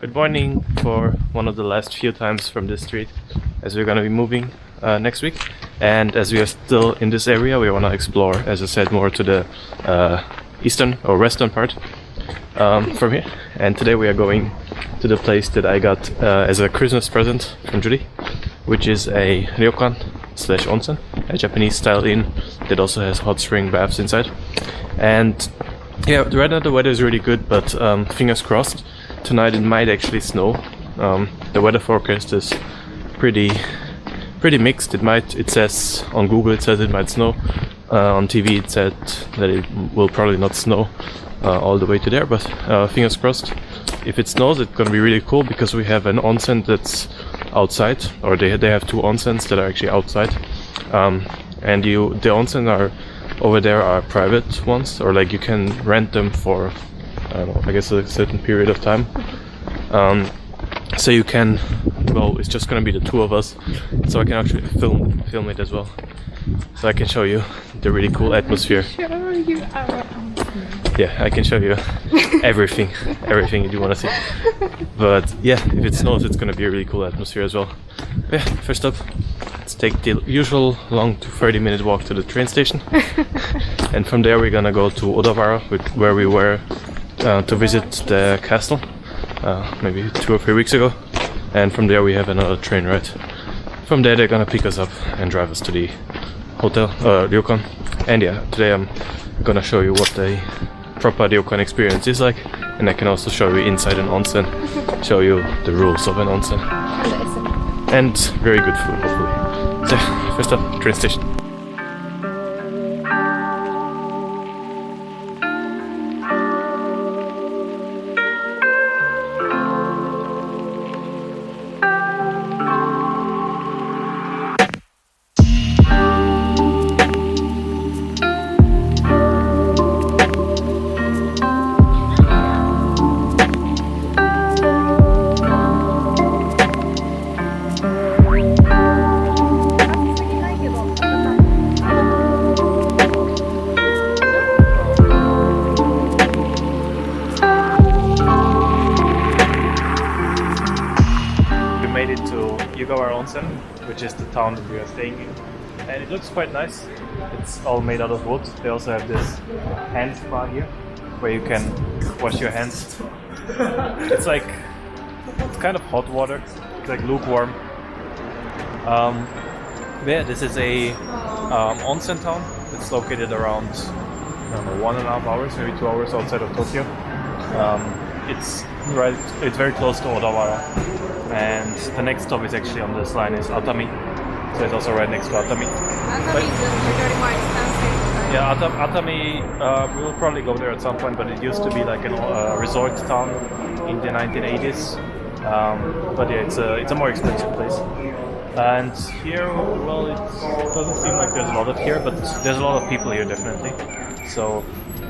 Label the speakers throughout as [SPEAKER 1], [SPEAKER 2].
[SPEAKER 1] Good morning for one of the last few times from this street, as we're gonna be moving next week. And as we are still in this area, we wanna explore, as I said, more to the eastern or western part from here. And today we are going to the place that I got as a Christmas present from Judy, which is a ryokan slash onsen, a Japanese style inn that also has hot spring baths inside. And yeah, right now the weather is really good, but fingers crossed, tonight it might actually snow. The weather forecast is pretty mixed. It says on Google it might snow. On TV it said that it will probably not snow all the way to there, but fingers crossed. If it snows, it's gonna be really cool because we have an onsen that's outside, or they have two onsens that are actually outside. And the onsen are over there are private ones, or like you can rent them for, I don't know, I guess a certain period of time. So you can, well, it's just gonna be the two of us, so I can actually film it as well. So I can show you the really cool atmosphere.
[SPEAKER 2] Show you our onsen.
[SPEAKER 1] Yeah, I can show you everything you want to see. But yeah, if it snows, it's gonna be a really cool atmosphere as well. Yeah, first up, let's take the usual long 30-minute walk to the train station. And from there we're gonna go to Yugawara, where we were to visit the castle maybe 2 or 3 weeks ago. And from there we have another train ride. From there they're gonna pick us up and drive us to the hotel, ryokan. And yeah, today I'm gonna show you what the proper ryokan experience is like, and I can also show you inside an onsen, show you the rules of an onsen, and very good food hopefully. So first up, train station. Yugawara Onsen, which is the town that we are staying in, and it looks quite nice. It's all made out of wood. They also have this hand spa here where you can wash your hands. It's kind of hot water. It's like lukewarm. Yeah, this is a onsen town. It's located around, I don't know, 1.5 hours, maybe 2 hours outside of Tokyo. It's very close to Odawara. And the next stop is actually on this line is Atami, so it's also right next to Atami.
[SPEAKER 2] Atami is very more expensive.
[SPEAKER 1] Yeah, Atami, we will probably go there at some point, but it used to be like a resort town in the 1980s. But yeah, it's a more expensive place. And here, well, it doesn't seem like there's a lot of here, but there's a lot of people here definitely. So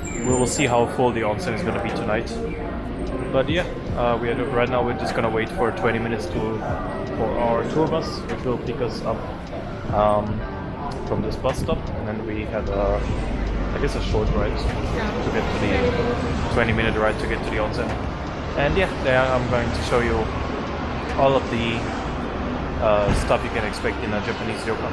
[SPEAKER 1] we will see how full the onsen is going to be tonight. But yeah, right now we're just gonna wait for 20 minutes for our tour bus, which will pick us up from this bus stop, and then we have I guess a short ride to get to the 20-minute ride to get to the onsen. And yeah, there I'm going to show you all of the stuff you can expect in a Japanese ryokan.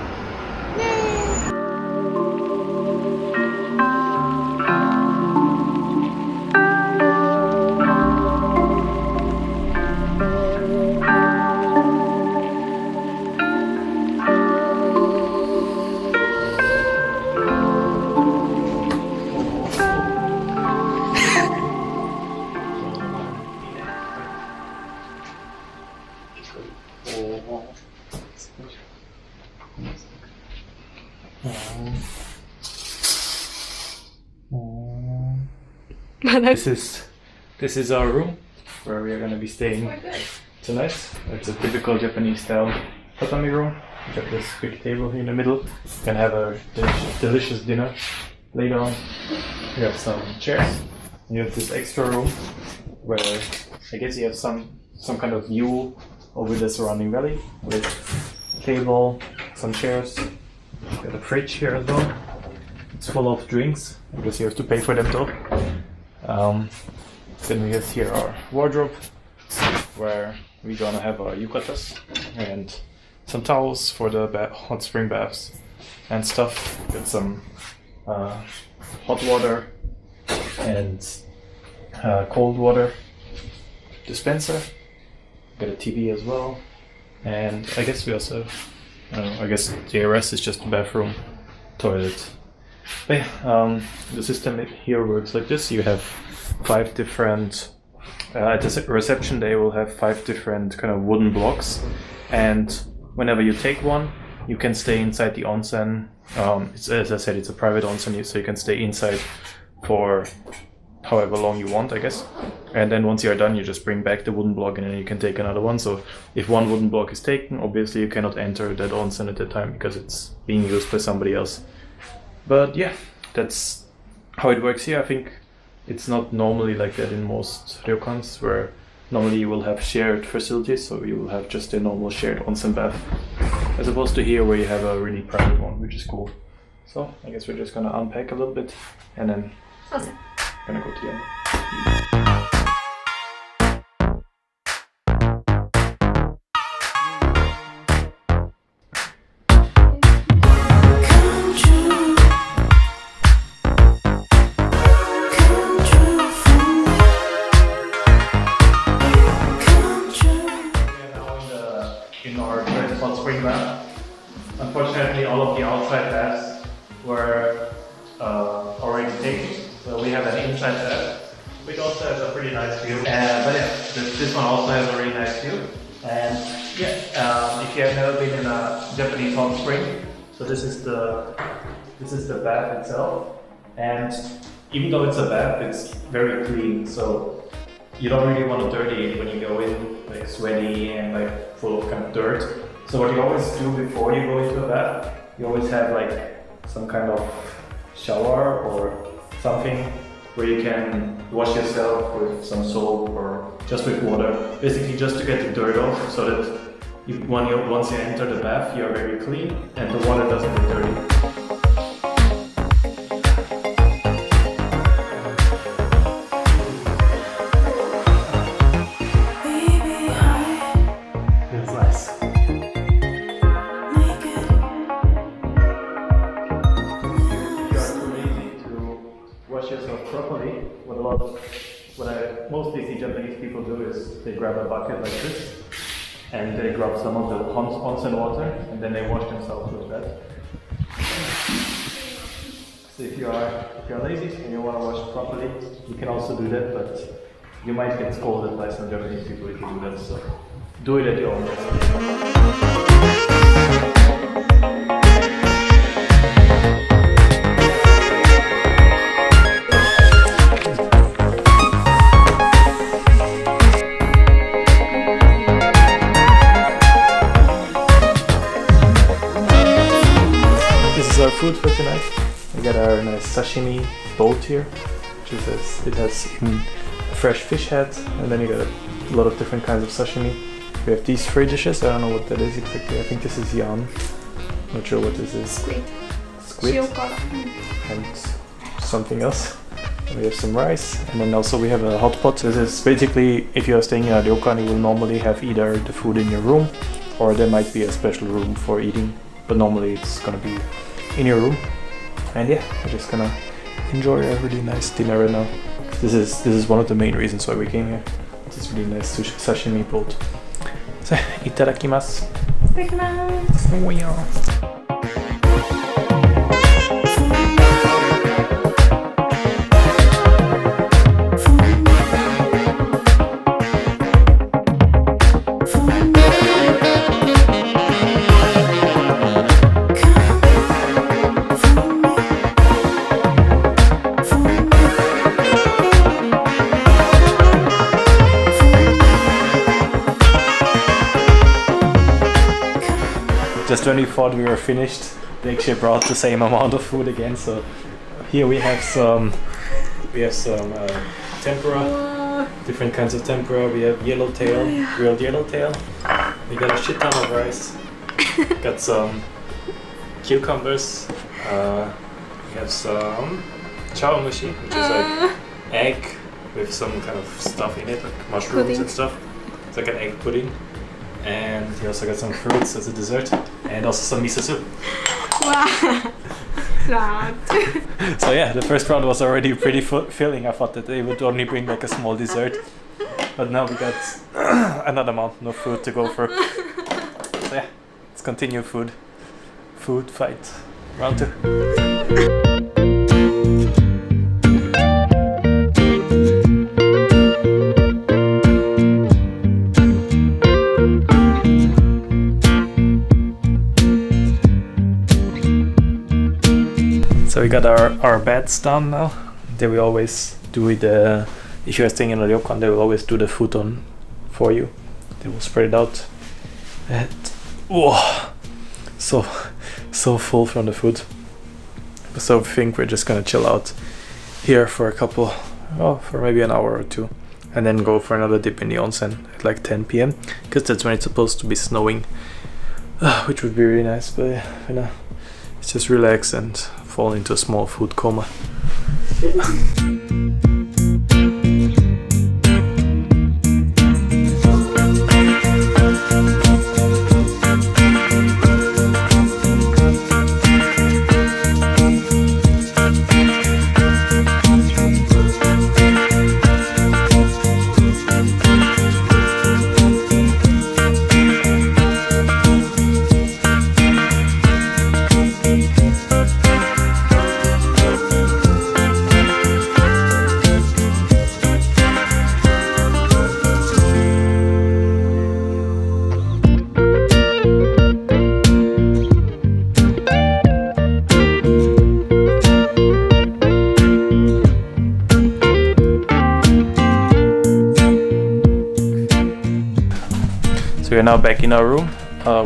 [SPEAKER 1] This is our room where we are going to be staying tonight. It's a typical Japanese style tatami room. You got this big table here in the middle. You can have a delicious dinner later on. You have some chairs. You have this extra room where I guess you have some kind of view over the surrounding valley with a table, some chairs. You got a fridge here as well. It's full of drinks because you have to pay for them though. Then we have here our wardrobe where we're gonna have our yukatas and some towels for the hot spring baths and stuff. Got some hot water and cold water dispenser. Got a TV as well, and I guess we also, I guess the rest is just the bathroom, toilet. But yeah, the system here works like this. You have 5 different. At the reception, they will have 5 different kind of wooden blocks, and whenever you take one, you can stay inside the onsen. As I said, it's a private onsen, so you can stay inside for however long you want, I guess. And then once you're done, you just bring back the wooden block and then you can take another one. So if one wooden block is taken, obviously you cannot enter that onsen at that time because it's being used by somebody else. But yeah, that's how it works here. I think it's not normally like that in most ryokans, where normally you will have shared facilities, so you will have just a normal shared onsen bath, as opposed to here where you have a really private one, which is cool. So I guess we're just gonna unpack a little bit and then gonna go to the end. In our hot spring bath. Unfortunately, all of the outside baths were already taken, so we have an inside bath, which also has a pretty nice view. But yeah, this one also has a really nice view. And yeah, if you have never been in a Japanese hot spring, so this is the bath itself, and even though it's a bath, it's very clean. So you don't really want to dirty it when you go in, like sweaty and like full of kind of dirt. So what you always do before you go into a bath, you always have like some kind of shower or something where you can wash yourself with some soap or just with water, basically just to get the dirt off, so that once you enter the bath, you are very clean and the water doesn't get dirty. Properly, what I mostly see Japanese people do is they grab a bucket like this and they grab some of the onsen water and then they wash themselves with that. So if you're lazy and you want to wash properly, you can also do that, but you might get scolded by some Japanese people if you do that. So do it at your own risk. Our food for tonight. We got our nice sashimi boat here, which is it has a fresh fish head, and then you got a lot of different kinds of sashimi. We have these 3 dishes. I don't know what that is exactly. I think this is yan. Not sure what this is. Squid. And something else. And we have some rice, and then also we have a hot pot. This is basically, if you are staying in a ryokan, you will normally have either the food in your room, or there might be a special room for eating. But normally it's gonna be in your room. And yeah, we're just gonna enjoy a really nice dinner right now. This is one of the main reasons why we came here. This really nice sashimi boat. So, itadakimasu. Itadakimasu. Oh yeah. Just when we thought we were finished, they actually brought the same amount of food again. So here we have some tempura, different kinds of tempura. We have yellowtail, grilled yellowtail. We got a shit ton of rice. Got some cucumbers. We have some chawamushi, which is like egg with some kind of stuff in it, like mushrooms and stuff. It's like an egg pudding. And he also got some fruits as a dessert. And also some miso soup.
[SPEAKER 2] Wow.
[SPEAKER 1] So yeah, the first round was already pretty filling. I thought that they would only bring like a small dessert. But now we got another mountain of food to go for. So yeah, let's continue food fight. Round 2. So we got our beds down now. They will always do it, if you're staying in a ryokan, they will always do the futon for you. They will spread it out. And, oh, so full from the food. So I think we're just gonna chill out here for for maybe an hour or two. And then go for another dip in the onsen at like 10 p.m. Because that's when it's supposed to be snowing. Which would be really nice, but you know, it's just relax and fall into a small food coma. So we're now back in our room.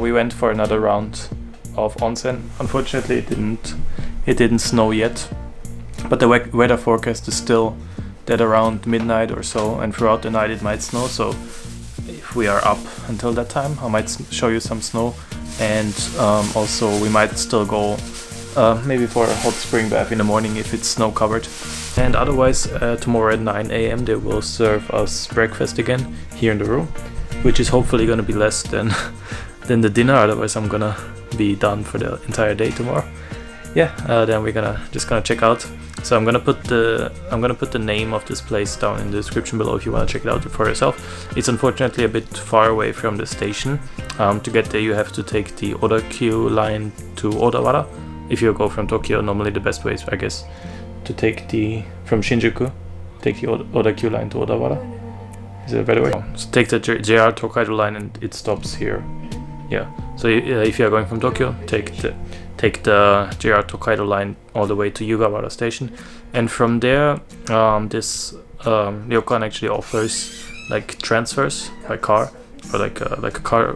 [SPEAKER 1] We went for another round of onsen. Unfortunately, it didn't snow yet, but the weather forecast is still that around midnight or so, and throughout the night it might snow. So if we are up until that time, I might show you some snow, and also we might still go maybe for a hot spring bath in the morning if it's snow covered. And otherwise, tomorrow at 9 a.m. they will serve us breakfast again here in the room, which is hopefully gonna be less than the dinner. Otherwise, I'm gonna be done for the entire day tomorrow. Yeah, then we're just gonna check out. So I'm gonna put the name of this place down in the description below if you wanna check it out for yourself. It's unfortunately a bit far away from the station. To get there, you have to take the Odakyu line to Odawara. If you go from Tokyo, normally the best way is, I guess, to take from Shinjuku, take the Odakyu line to Odawara. Is it a better way? So take the JR Tokaido line and it stops here. Yeah. So if you are going from Tokyo, take the JR Tokaido line all the way to Yugawara station, and from there, this ryokan actually offers like transfers by car, or like a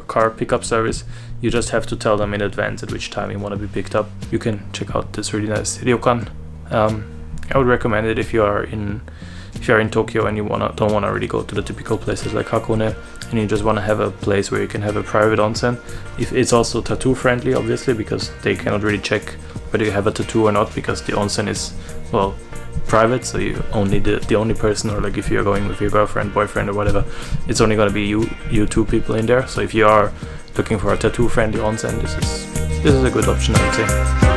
[SPEAKER 1] car pickup service. You just have to tell them in advance at which time you want to be picked up. You can check out this really nice ryokan. I would recommend it if you are in Tokyo and you don't wanna really go to the typical places like Hakone, and you just wanna have a place where you can have a private onsen. If it's also tattoo friendly, obviously, because they cannot really check whether you have a tattoo or not, because the onsen is, well, private, so you only the only person, or like if you're going with your girlfriend, boyfriend or whatever, it's only gonna be you two people in there. So if you are looking for a tattoo friendly onsen, this is a good option, I would say.